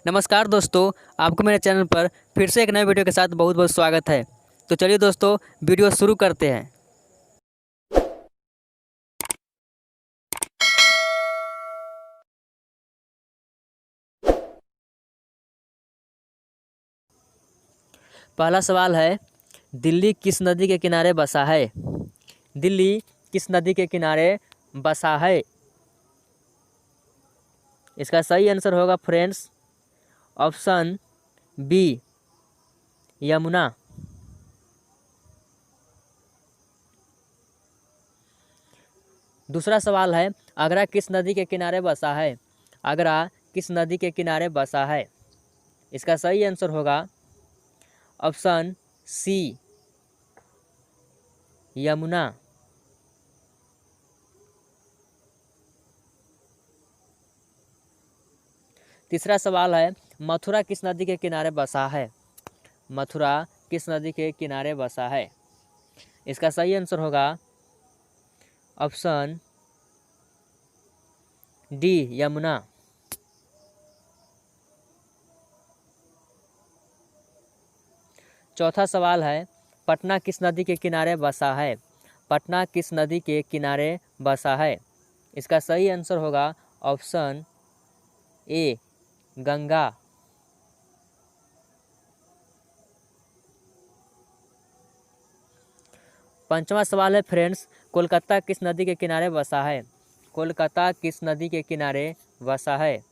नमस्कार दोस्तों, आपको मेरे चैनल पर फिर से एक नए वीडियो के साथ बहुत बहुत स्वागत है। तो चलिए दोस्तों, वीडियो शुरू करते हैं। पहला सवाल है, दिल्ली किस नदी के किनारे बसा है? दिल्ली किस नदी के किनारे बसा है? इसका सही आंसर होगा फ्रेंड्स ऑप्शन बी, यमुना। दूसरा सवाल है, आगरा किस नदी के किनारे बसा है? आगरा किस नदी के किनारे बसा है? इसका सही आंसर होगा ऑप्शन सी, यमुना। तीसरा सवाल है, मथुरा किस नदी के किनारे बसा है? मथुरा किस नदी के किनारे बसा है? इसका सही आंसर होगा ऑप्शन डी, यमुना। चौथा सवाल है, पटना किस नदी के किनारे बसा है? पटना किस नदी के किनारे बसा है? इसका सही आंसर होगा ऑप्शन ए, गंगा। पांचवा सवाल है फ्रेंड्स, कोलकाता किस नदी के किनारे बसा है? कोलकाता किस नदी के किनारे बसा है?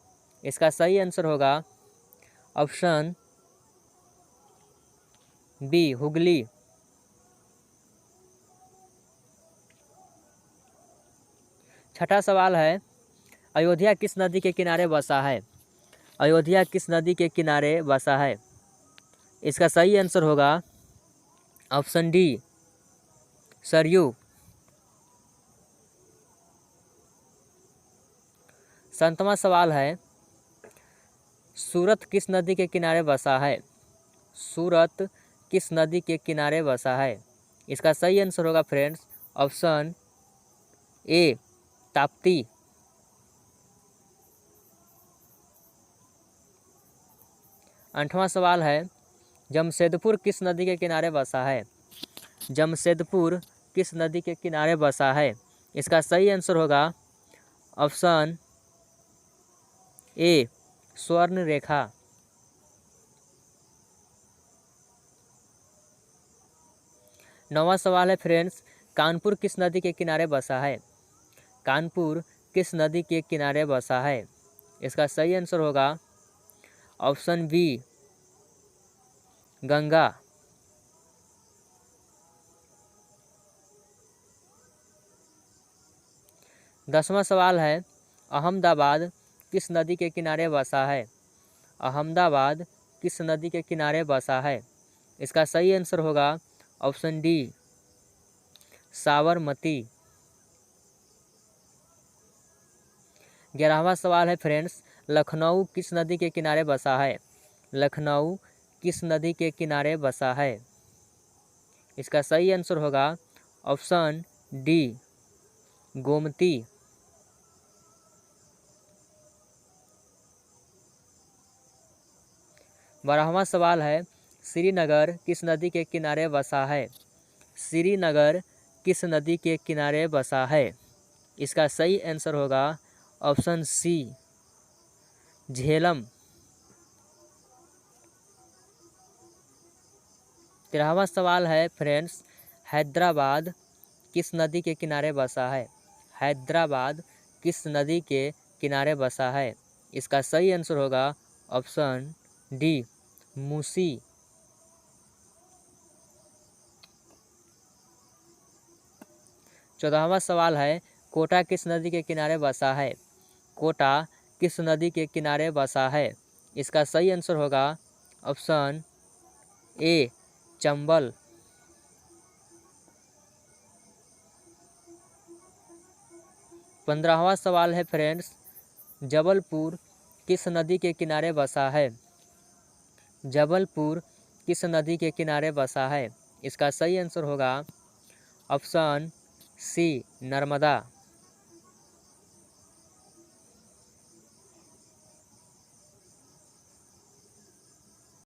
इसका सही आंसर होगा ऑप्शन बी, हुगली। छठा सवाल है, अयोध्या किस नदी के किनारे बसा है? अयोध्या किस नदी के किनारे बसा है? इसका सही आंसर होगा ऑप्शन डी, सरयू। सातवां सवाल है, सूरत किस नदी के किनारे बसा है? सूरत किस नदी के किनारे बसा है? इसका सही आंसर होगा फ्रेंड्स ऑप्शन ए, ताप्ती। आठवां सवाल है, जमशेदपुर किस नदी के किनारे बसा है? जमशेदपुर किस नदी के किनारे बसा है? इसका सही आंसर होगा ऑप्शन ए, स्वर्ण रेखा। नौवां सवाल है फ्रेंड्स, कानपुर किस नदी के किनारे बसा है? कानपुर किस नदी के किनारे बसा है? इसका सही आंसर होगा ऑप्शन बी, गंगा। 10वां सवाल है, अहमदाबाद किस नदी के किनारे बसा है? अहमदाबाद किस नदी के किनारे बसा है? इसका सही आंसर होगा ऑप्शन डी, साबरमती। 11वां सवाल है फ्रेंड्स, लखनऊ किस नदी के किनारे बसा है? लखनऊ किस नदी के किनारे बसा है? इसका सही आंसर होगा ऑप्शन डी, गोमती। 12वां सवाल है, श्रीनगर किस नदी के किनारे बसा है? श्रीनगर किस नदी के किनारे बसा है? इसका सही आंसर होगा ऑप्शन सी, झेलम। 13वां सवाल है फ्रेंड्स, हैदराबाद किस नदी के किनारे बसा है? हैदराबाद किस नदी के किनारे बसा है? इसका सही आंसर होगा ऑप्शन डी, मूसी। 14वां सवाल है, कोटा किस नदी के किनारे बसा है? कोटा किस नदी के किनारे बसा है? इसका सही आंसर होगा ऑप्शन ए, चंबल। 15वां सवाल है फ्रेंड्स, जबलपुर किस नदी के किनारे बसा है? जबलपुर किस नदी के किनारे बसा है? इसका सही आंसर होगा ऑप्शन सी, नर्मदा।